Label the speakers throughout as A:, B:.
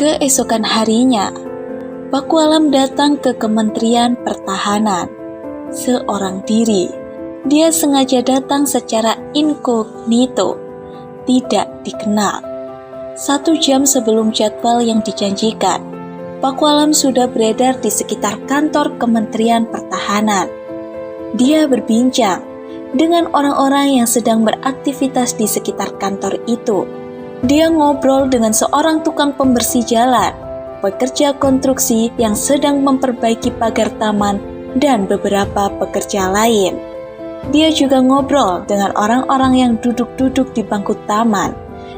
A: Keesokan harinya, Pakualam datang ke Kementerian Pertahanan seorang diri. Dia sengaja datang secara inkognito, tidak dikenal. 1 jam sebelum jadwal yang dijanjikan, Pakualam sudah beredar di sekitar kantor Kementerian Pertahanan. Dia berbincang dengan orang-orang yang sedang beraktivitas di sekitar kantor itu. Dia ngobrol dengan seorang tukang pembersih jalan, pekerja konstruksi yang sedang memperbaiki pagar taman, dan beberapa pekerja lain. Dia juga ngobrol dengan orang-orang yang duduk-duduk di bangku taman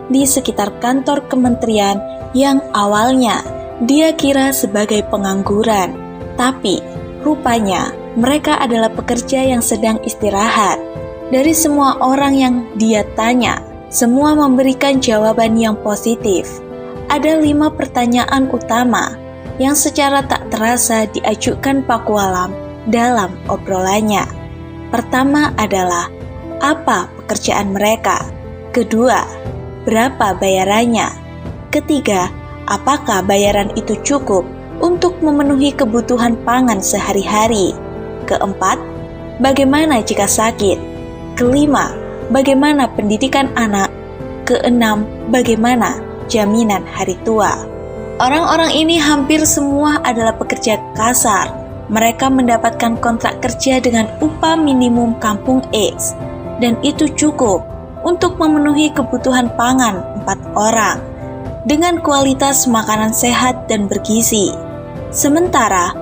A: di sekitar kantor kementerian yang awalnya dia kira sebagai pengangguran. Tapi rupanya mereka adalah pekerja yang sedang istirahat. Dari semua orang yang dia tanya, semua memberikan jawaban yang positif. Ada 5 pertanyaan utama yang secara tak terasa diajukan Pakualam dalam obrolannya. Pertama adalah, apa pekerjaan mereka? Kedua, berapa bayarannya? Ketiga, apakah bayaran itu cukup untuk memenuhi kebutuhan pangan sehari-hari? Keempat, bagaimana jika sakit? Kelima, bagaimana pendidikan anak? Keenam, bagaimana jaminan hari tua? Orang-orang ini hampir semua adalah pekerja kasar. Mereka mendapatkan kontrak kerja dengan upah minimum kampung X, dan itu cukup untuk memenuhi kebutuhan pangan 4 orang dengan kualitas makanan sehat dan bergizi. Sementara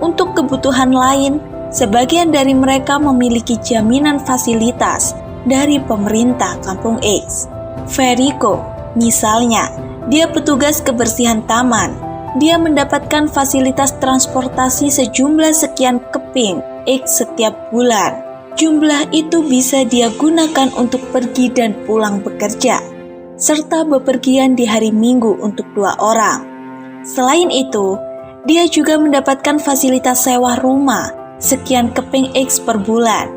A: untuk kebutuhan lain, sebagian dari mereka memiliki jaminan fasilitas dari pemerintah kampung X. Veriko, misalnya, dia petugas kebersihan taman. Dia mendapatkan fasilitas transportasi sejumlah sekian keping X setiap bulan. Jumlah itu bisa dia gunakan untuk pergi dan pulang bekerja, serta bepergian di hari Minggu untuk 2 orang. Selain itu, dia juga mendapatkan fasilitas sewa rumah sekian keping X per bulan.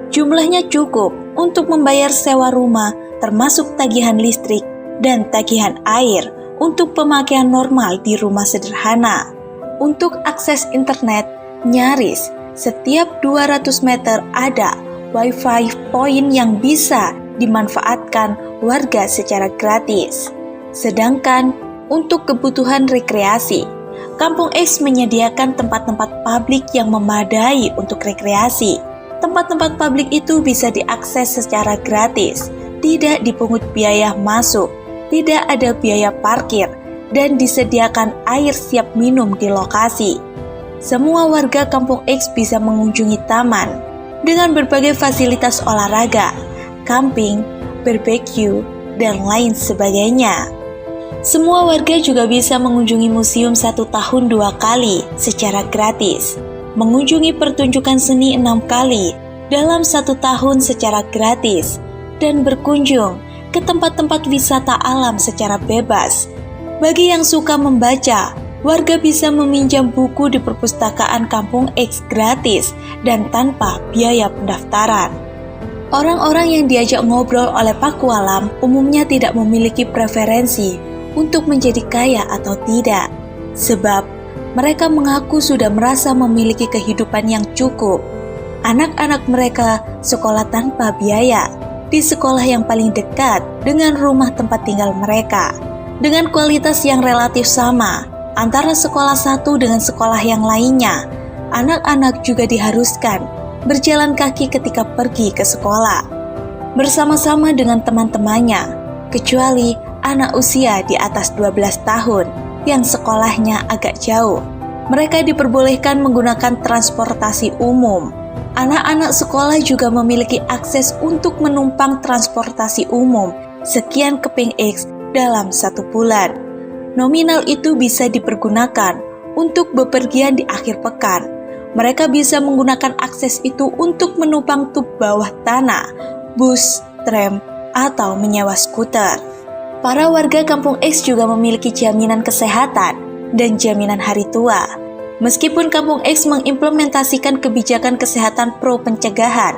A: Jumlahnya cukup untuk membayar sewa rumah termasuk tagihan listrik dan tagihan air untuk pemakaian normal di rumah sederhana. Untuk akses internet, nyaris setiap 200 meter ada Wi-Fi point yang bisa dimanfaatkan warga secara gratis. Sedangkan untuk kebutuhan rekreasi, Kampung X menyediakan tempat-tempat publik yang memadai untuk rekreasi. Tempat-tempat publik itu bisa diakses secara gratis, tidak dipungut biaya masuk, tidak ada biaya parkir, dan disediakan air siap minum di lokasi. Semua warga Kampung X bisa mengunjungi taman dengan berbagai fasilitas olahraga, camping, barbecue, dan lain sebagainya. Semua warga juga bisa mengunjungi museum 1 tahun 2 kali secara gratis, mengunjungi pertunjukan seni 6 kali dalam 1 tahun secara gratis, dan berkunjung ke tempat-tempat wisata alam secara bebas. Bagi yang suka membaca, warga bisa meminjam buku di perpustakaan Kampung X gratis dan tanpa biaya pendaftaran. Orang-orang yang diajak ngobrol oleh Pakualam umumnya tidak memiliki preferensi untuk menjadi kaya atau tidak, sebab mereka mengaku sudah merasa memiliki kehidupan yang cukup. Anak-anak mereka sekolah tanpa biaya di sekolah yang paling dekat dengan rumah tempat tinggal mereka, dengan kualitas yang relatif sama antara sekolah satu dengan sekolah yang lainnya. Anak-anak juga diharuskan berjalan kaki ketika pergi ke sekolah bersama-sama dengan teman-temannya, kecuali anak usia di atas 12 tahun yang sekolahnya agak jauh. Mereka diperbolehkan menggunakan transportasi umum. Anak-anak sekolah juga memiliki akses untuk menumpang transportasi umum sekian keping X dalam 1 bulan. Nominal itu bisa dipergunakan untuk bepergian di akhir pekan. Mereka bisa menggunakan akses itu untuk menumpang tub bawah tanah, bus, tram, atau menyewa skuter. Para warga Kampung X juga memiliki jaminan kesehatan dan jaminan hari tua. Meskipun Kampung X mengimplementasikan kebijakan kesehatan pro pencegahan,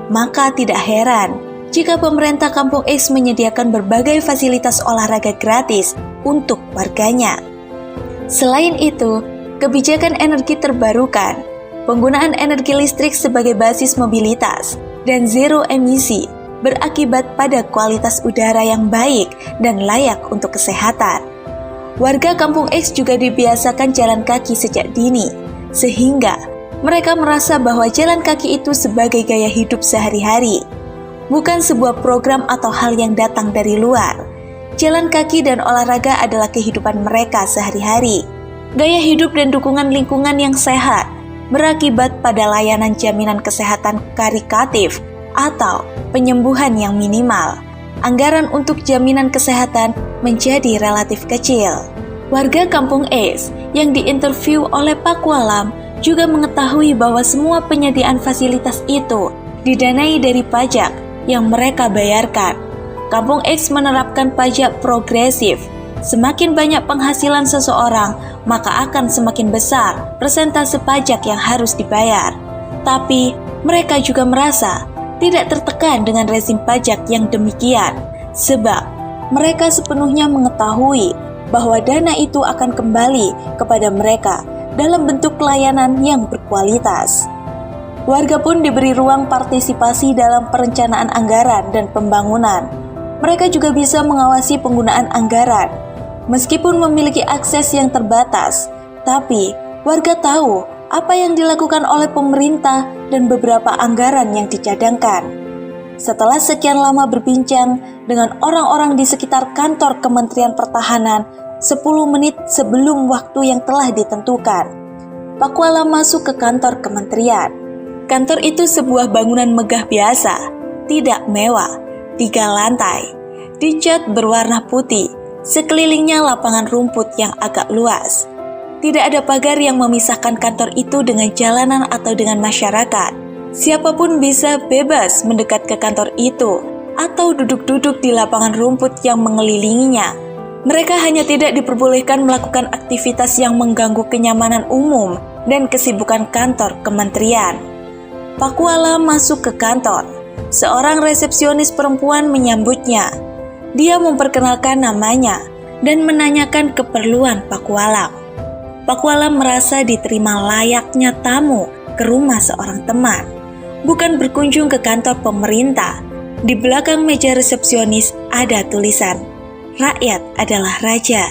A: maka tidak heran jika pemerintah Kampung X menyediakan berbagai fasilitas olahraga gratis untuk warganya. Selain itu, kebijakan energi terbarukan, penggunaan energi listrik sebagai basis mobilitas, dan zero emisi berakibat pada kualitas udara yang baik dan layak untuk kesehatan. Warga Kampung X juga dibiasakan jalan kaki sejak dini, sehingga mereka merasa bahwa jalan kaki itu sebagai gaya hidup sehari-hari, bukan sebuah program atau hal yang datang dari luar. Jalan kaki dan olahraga adalah kehidupan mereka sehari-hari. Gaya hidup dan dukungan lingkungan yang sehat berakibat pada layanan jaminan kesehatan karitatif atau penyembuhan yang minimal. Anggaran untuk jaminan kesehatan menjadi relatif kecil. Warga Kampung X yang diinterview oleh Pakualam juga mengetahui bahwa semua penyediaan fasilitas itu didanai dari pajak yang mereka bayarkan. Kampung X menerapkan pajak progresif. Semakin banyak penghasilan seseorang, maka akan semakin besar persentase pajak yang harus dibayar. Tapi, mereka juga merasa tidak tertekan dengan rezim pajak yang demikian, sebab mereka sepenuhnya mengetahui bahwa dana itu akan kembali kepada mereka dalam bentuk layanan yang berkualitas. Warga pun diberi ruang partisipasi dalam perencanaan anggaran dan pembangunan. Mereka juga bisa mengawasi penggunaan anggaran. Meskipun memiliki akses yang terbatas, tapi warga tahu apa yang dilakukan oleh pemerintah dan beberapa anggaran yang dicadangkan. Setelah sekian lama berbincang dengan orang-orang di sekitar kantor Kementerian Pertahanan 10 menit sebelum waktu yang telah ditentukan, Pakualam masuk ke kantor kementerian. Kantor itu sebuah bangunan megah biasa, tidak mewah, 3 lantai, dicat berwarna putih, sekelilingnya lapangan rumput yang agak luas. Tidak ada pagar yang memisahkan kantor itu dengan jalanan atau dengan masyarakat. Siapapun bisa bebas mendekat ke kantor itu atau duduk-duduk di lapangan rumput yang mengelilinginya. Mereka hanya tidak diperbolehkan melakukan aktivitas yang mengganggu kenyamanan umum dan kesibukan kantor kementerian. Pakualam masuk ke kantor. Seorang resepsionis perempuan menyambutnya. Dia memperkenalkan namanya dan menanyakan keperluan Pakualam. Pakualam merasa diterima layaknya tamu ke rumah seorang teman, bukan berkunjung ke kantor pemerintah. Di belakang meja resepsionis ada tulisan, "Rakyat adalah raja."